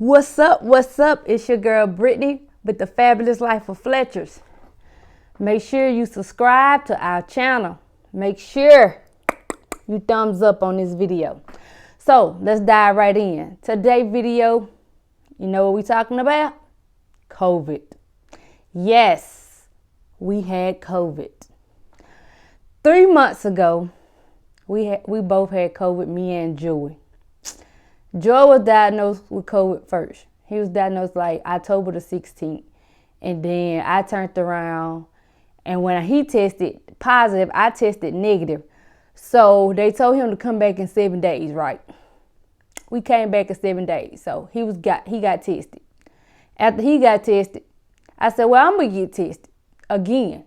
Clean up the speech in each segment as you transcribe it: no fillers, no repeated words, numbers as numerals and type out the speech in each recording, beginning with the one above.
What's up? What's up? It's your girl Brittany with the Fabulous Life of Fletchers. Make sure you subscribe to our channel. Make sure you thumbs up on this video. So let's dive right in. Today's video, you know what we talking about? COVID. Yes, we had COVID. 3 months ago, we both had COVID, me and Joey. Joe was diagnosed with COVID first. He was diagnosed like October the 16th. And then I turned around, and when he tested positive, I tested negative. So they told him to come back in 7 days, right? We came back in 7 days. So he got tested. After he got tested, I said, well, I'm going to get tested again.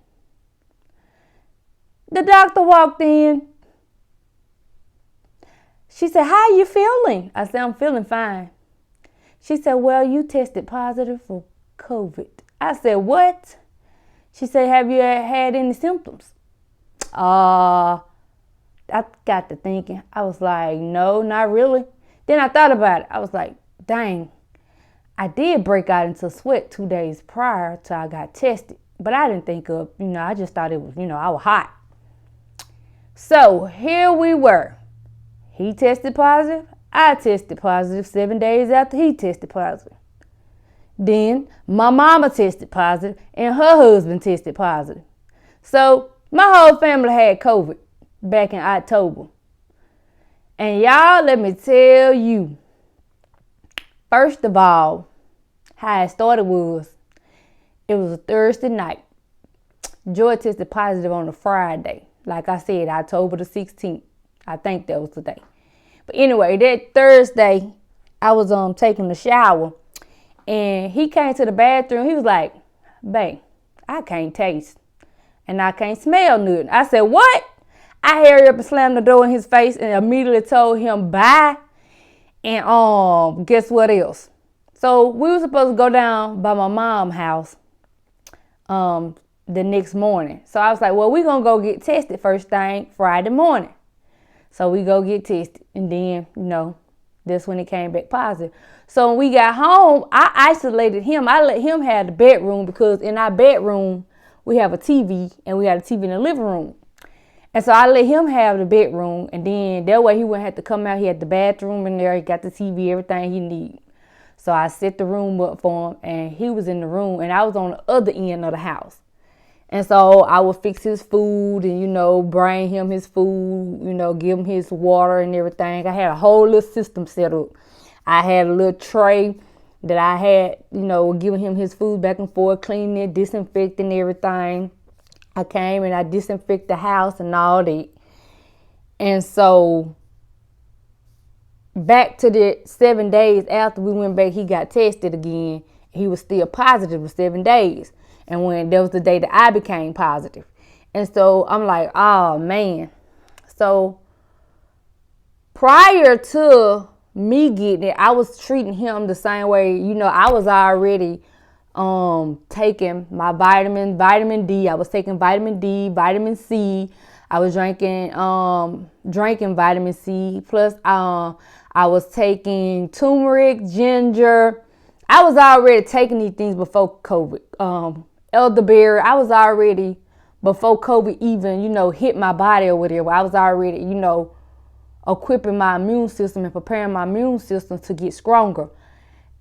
The doctor walked in. She said, how are you feeling? I said, I'm feeling fine. She said, well, you tested positive for COVID. I said, what? She said, have you had any symptoms? I got to thinking. I was like, no, not really. Then I thought about it. I was like, dang, I did break out into sweat 2 days prior to I got tested. But I didn't think of, I just thought it was, I was hot. So here we were. He tested positive. I tested positive 7 days after he tested positive. Then my mama tested positive and her husband tested positive. So my whole family had COVID back in October. And y'all, let me tell you, first of all, how it started was, it was a Thursday night. Joy tested positive on a Friday. Like I said, October the 16th. I think that was the day. But anyway, that Thursday, I was taking a shower, and he came to the bathroom. He was like, babe, I can't taste, and I can't smell nothing. I said, what? I hurried up and slammed the door in his face and immediately told him bye. And guess what else? So we were supposed to go down by my mom's house the next morning. So I was like, well, we're going to go get tested first thing Friday morning. So we go get tested, and then, that's when it came back positive. So when we got home, I isolated him. I let him have the bedroom because in our bedroom, we have a TV, and we had a TV in the living room. And so I let him have the bedroom, and then that way he wouldn't have to come out. He had the bathroom in there. He got the TV, everything he needed. So I set the room up for him, and he was in the room, and I was on the other end of the house. And so I would fix his food and, bring him his food, give him his water and everything. I had a whole little system set up. I had a little tray that I had, giving him his food back and forth, cleaning it, disinfecting everything. I came and I disinfected the house and all that. And so back to the 7 days after we went back, he got tested again. He was still positive for 7 days. And when that was the day that I became positive. And so I'm like, oh, man. So prior to me getting it, I was treating him the same way. I was already taking my vitamin D. I was taking vitamin D, vitamin C. I was drinking vitamin C. Plus, I was taking turmeric, ginger. I was already taking these things before COVID. Elderberry, I was already, before COVID even, hit my body or whatever, I was already, equipping my immune system and preparing my immune system to get stronger.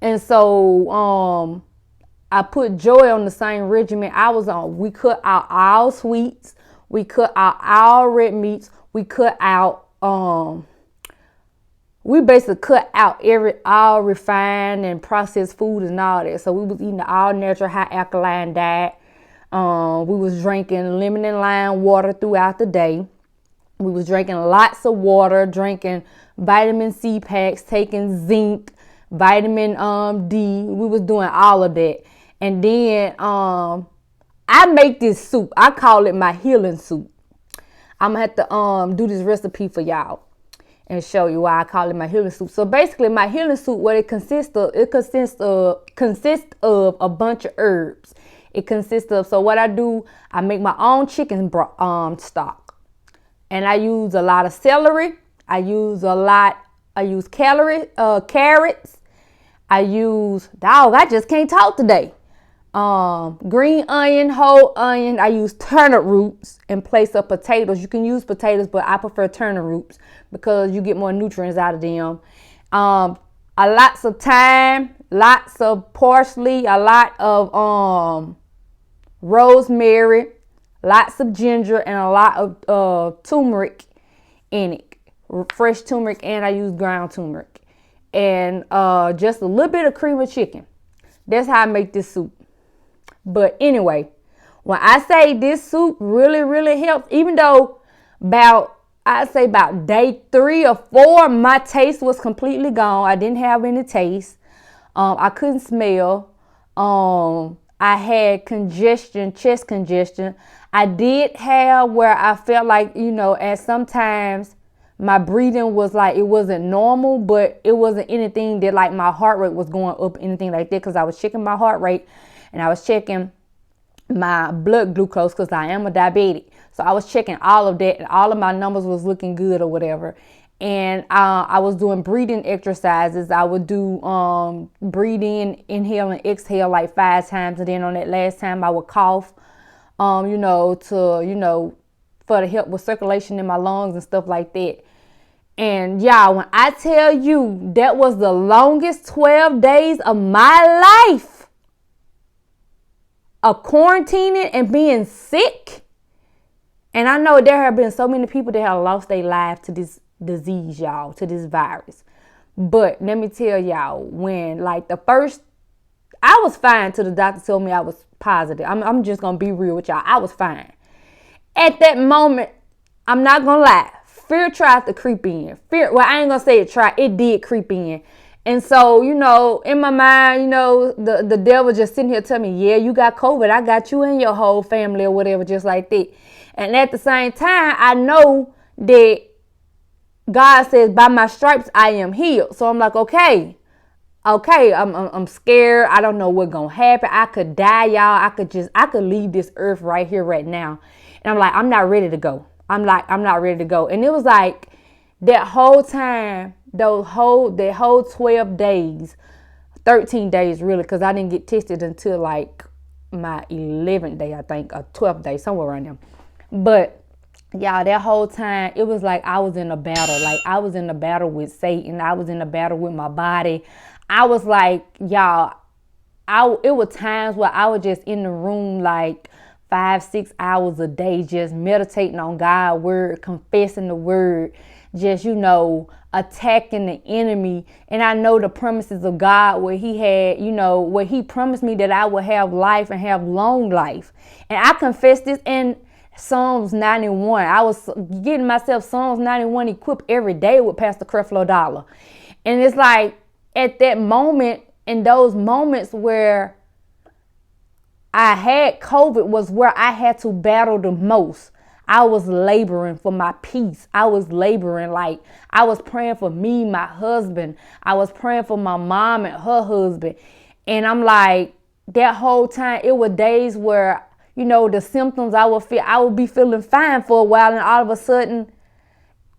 And so I put Joy on the same regimen I was on. We cut out all sweets. We cut out all red meats. We cut out, we basically cut out all refined and processed food and all that. So we was eating all natural, high alkaline diet. We was drinking lemon and lime water throughout the day. We was drinking lots of water, drinking vitamin C packs, taking zinc, vitamin D. We was doing all of that. And then I make this soup. I call it my healing soup. I'm going to have to do this recipe for y'all and show you why I call it my healing soup. So basically, my healing soup, what it consists of a bunch of herbs. It consists of, so what I do, I make my own chicken stock. And I use a lot of celery. I use carrots. I use, I just can't talk today. Green onion, whole onion. I use turnip roots in place of potatoes. You can use potatoes, but I prefer turnip roots because you get more nutrients out of them. A lots of thyme, lots of parsley, a lot of rosemary, lots of ginger, and a lot of turmeric in it. Fresh turmeric, and I use ground turmeric. And just a little bit of cream of chicken. That's how I make this soup. But anyway, when I say this soup really, really helps, even though I'd say about day 3 or 4, my taste was completely gone. I didn't have any taste. I couldn't smell. I had congestion, chest congestion. I did have where I felt like, at sometimes my breathing was like, it wasn't normal, but it wasn't anything that like my heart rate was going up, anything like that, because I was checking my heart rate and I was checking my blood glucose because I am a diabetic. So I was checking all of that and all of my numbers was looking good or whatever. And I was doing breathing exercises. I would do breathe in, inhale, and exhale like 5 times. And then on that last time I would cough, for the help with circulation in my lungs and stuff like that. And y'all, when I tell you that was the longest 12 days of my life of quarantining and being sick. And I know there have been so many people that have lost their life to this disease, y'all, to this virus. But let me tell y'all, when like I was fine till the doctor told me I was positive. I'm just going to be real with y'all. I was fine. At that moment, I'm not going to lie. Fear tried to creep in. I ain't going to say it did creep in. And so, in my mind, the devil just sitting here telling me, yeah, you got COVID. I got you and your whole family or whatever, just like that. And at the same time, I know that God says, by my stripes, I am healed. So I'm like, okay, I'm scared. I don't know what's going to happen. I could die, y'all. I could leave this earth right here, right now. And I'm like, I'm not ready to go. I'm not ready to go. And it was like that whole time, that whole 12 days, 13 days really, because I didn't get tested until like my 11th day, I think, or 12th day, somewhere around there. But y'all, that whole time, it was like I was in a battle. Like I was in a battle with Satan. I was in a battle with my body. I was like, y'all, it was times where I was just in the room like 5-6 hours a day, just meditating on God's word, confessing the word, just, attacking the enemy. And I know the promises of God where he had, where he promised me that I would have life and have long life. And I confessed this in Psalms 91. I was getting myself Psalms 91 equipped every day with Pastor Creflo Dollar. And it's like at that moment, in those moments where I had COVID was where I had to battle the most. I was laboring for my peace. I was laboring, like I was praying for me, my husband. I was praying for my mom and her husband. And I'm like, that whole time, it were days where, the symptoms I would be feeling fine for a while. And all of a sudden,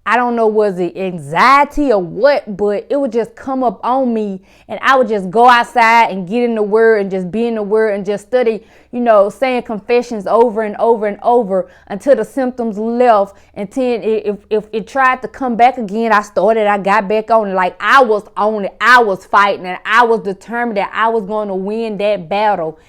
I don't know, was it anxiety or what, but it would just come up on me and I would just go outside and get in the word and just be in the word and just study, saying confessions over and over and over until the symptoms left. And then if it tried to come back again, I got back on it. Like I was on it. I was fighting and I was determined that I was going to win that battle.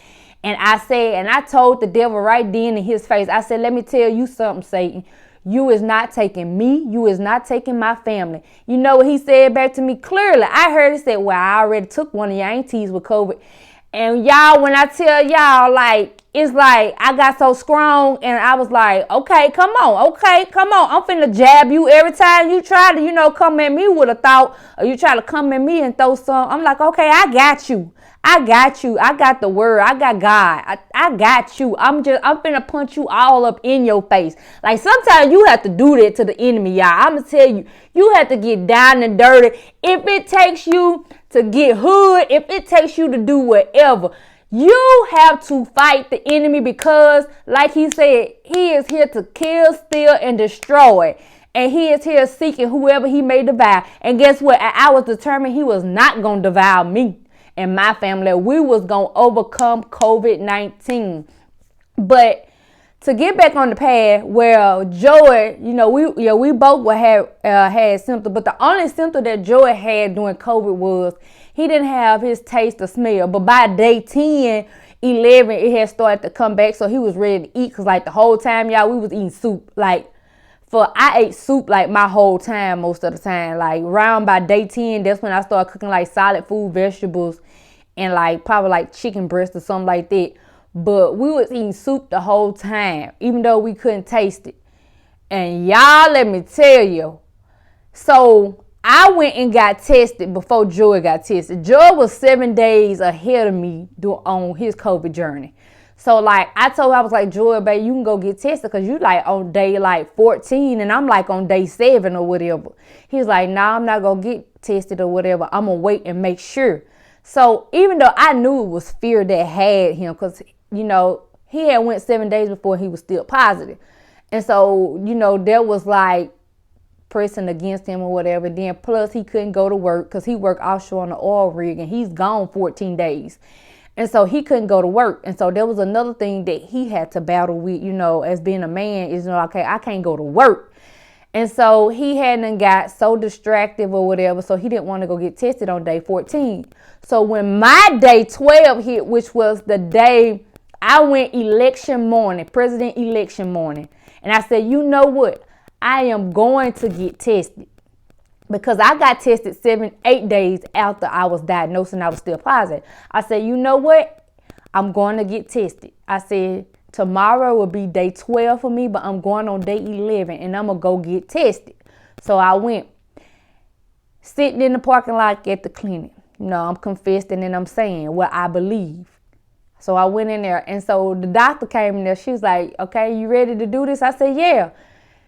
And I told the devil right then in his face, I said, let me tell you something, Satan. You is not taking me. You is not taking my family. You know what he said back to me clearly? I heard he said, well, I already took one of your aunties with COVID. And y'all, when I tell y'all, like, it's like I got so strong and I was like, okay, come on. I'm finna jab you every time you try to, come at me with a thought or you try to come at me and throw some. I'm like, okay, I got you. I got the word. I got God. I got you. I'm finna punch you all up in your face. Like sometimes you have to do that to the enemy, y'all. I'm gonna tell you, you have to get down and dirty. If it takes you to get hood, if it takes you to do whatever, you have to fight the enemy because, like he said, he is here to kill, steal, and destroy. And he is here seeking whoever he may devour. And guess what? I was determined he was not gonna devour me. and my family, we was going to overcome COVID-19. But to get back on the path, well, Joy, we both would have had symptoms, but the only symptom that Joy had during COVID was he didn't have his taste or smell. But by day 10, 11, it had started to come back, so he was ready to eat. Because like the whole time, y'all, we was eating soup. I ate soup like my whole time, most of the time. Like around by day 10, that's when I started cooking like solid food, vegetables, and like probably like chicken breast or something like that. But we was eating soup the whole time, even though we couldn't taste it. And y'all, let me tell you. So I went and got tested before Joy got tested. Joy was 7 days ahead of me on his COVID journey. So like I told her, I was like, Joy, babe, you can go get tested because you like on day like 14 and I'm like on day 7 or whatever. He was like, nah, I'm not going to get tested or whatever. I'm going to wait and make sure. So even though I knew it was fear that had him, because he had went 7 days before he was still positive. And so, there was like pressing against him or whatever. Then plus he couldn't go to work because he worked offshore on the oil rig and he's gone 14 days. And so he couldn't go to work. And so there was another thing that he had to battle with, as being a man is, okay, I can't go to work. And so he hadn't got so distracted or whatever. So he didn't want to go get tested on day 14. So when my day 12 hit, which was the day I went election morning, president election morning. And I said, you know what? I am going to get tested. Because I got tested 8 days after I was diagnosed and I was still positive. I said, you know what? I'm going to get tested. I said, tomorrow will be day 12 for me, but I'm going on day 11 and I'm going to go get tested. So I went sitting in the parking lot at the clinic. I'm confessing and I'm saying what I believe. So I went in there. And so the doctor came in there. She was like, okay, you ready to do this? I said, yeah.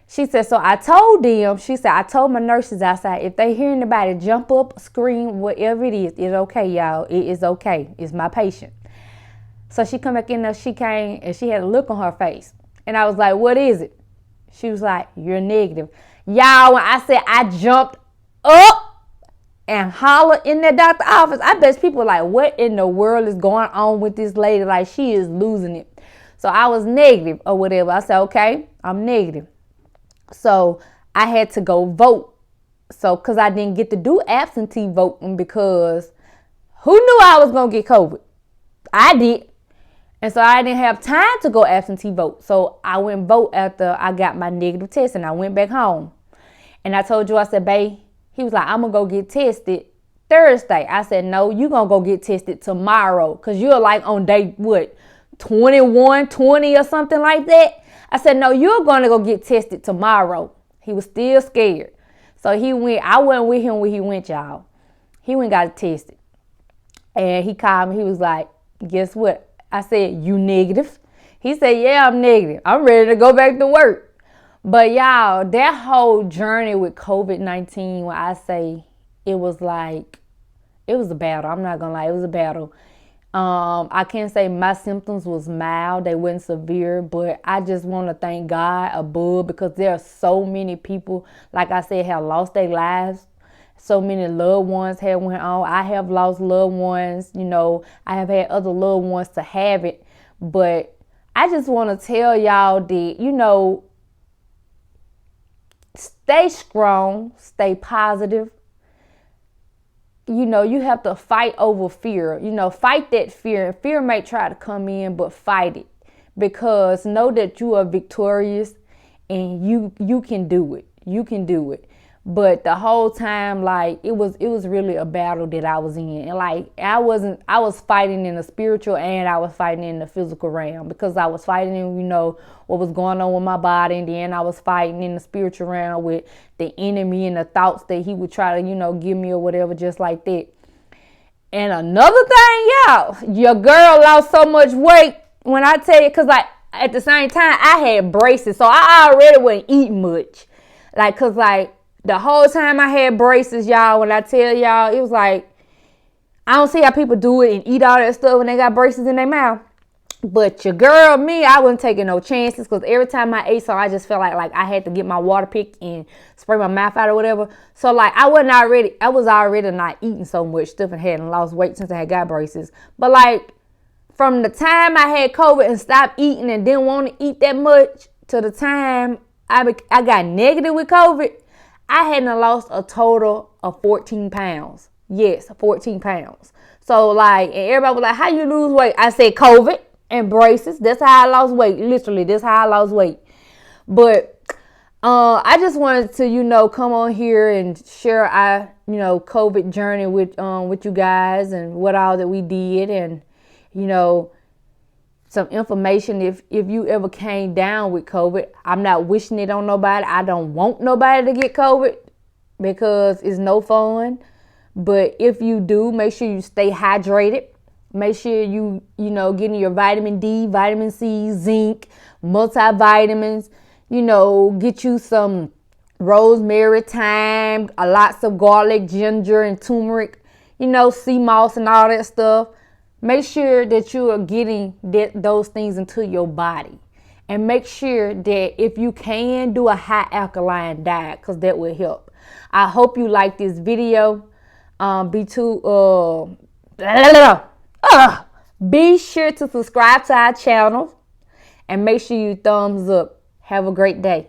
She said, so I told them, I told my nurses outside, if they hear anybody jump up, scream, whatever it is, it's okay, y'all. It is okay. It's my patient. So she come back in there, she came and she had a look on her face. And I was like, what is it? She was like, you're negative. Y'all, when I said I jumped up and hollered in that doctor's office, I bet people were like, what in the world is going on with this lady? Like, she is losing it. So I was negative or whatever. I said, okay, I'm negative. So I had to go vote. So, because I didn't get to do absentee voting because who knew I was going to get COVID? I did. And so I didn't have time to go absentee vote. So I went vote after I got my negative test and I went back home. And I told you, I said, babe, he was like, I'm going to go get tested Thursday. I said, no, you're going to go get tested tomorrow because you're like on day, 21, 20 or something like that. I said, no, you're going to go get tested tomorrow. He was still scared. So he went. I wasn't with him when he went, y'all. He went and got tested. And he called me. He was like, guess what? I said, you negative? He said, yeah, I'm negative. I'm ready to go back to work. But y'all, that whole journey with COVID-19, when I say it was a battle. I'm not going to lie. It was a battle. I can't say my symptoms was mild. They weren't severe, but I just want to thank God above because there are so many people, like I said, have lost their lives. So many loved ones have went on. I have lost loved ones. I have had other loved ones to have it. But I just want to tell y'all that, stay strong, stay positive. You have to fight over fear. Fight that fear. Fear may try to come in, but fight it. Because know that you are victorious and you can do it. You can do it. But the whole time, like, it was really a battle that I was in. And like, I was fighting in the spiritual and I was fighting in the physical realm because I was fighting in, what was going on with my body. And then I was fighting in the spiritual realm with the enemy and the thoughts that he would try to, give me or whatever, just like that. And another thing, y'all, your girl lost so much weight when I tell you, because like at the same time, I had braces. So I already wasn't eating much. Like, because like, the whole time I had braces, y'all, when I tell y'all, it was like, I don't see how people do it and eat all that stuff when they got braces in their mouth. But your girl, me, I wasn't taking no chances because every time I ate something, I just felt like I had to get my water picked and spray my mouth out or whatever. So like I was already not eating so much stuff and hadn't lost weight since I had got braces. But like from the time I had COVID and stopped eating and didn't want to eat that much to the time I got negative with COVID, I hadn't lost a total of 14 pounds. Yes, 14 pounds. So like, and everybody was like, how you lose weight? I said COVID and braces. That's how I lost weight. Literally, that's how I lost weight. But I just wanted to, come on here and share our, COVID journey with you guys and what all that we did, and some information if you ever came down with COVID. I'm not wishing it on nobody. I don't want nobody to get COVID because it's no fun. But if you do, make sure you stay hydrated. Make sure you getting your vitamin D, vitamin C, zinc, multivitamins. Get you some rosemary, thyme, lots of garlic, ginger, and turmeric. Sea moss and all that stuff. Make sure that you are getting those things into your body. And make sure that if you can, do a high alkaline diet because that will help. I hope you like this video. Be sure to subscribe to our channel and make sure you thumbs up. Have a great day.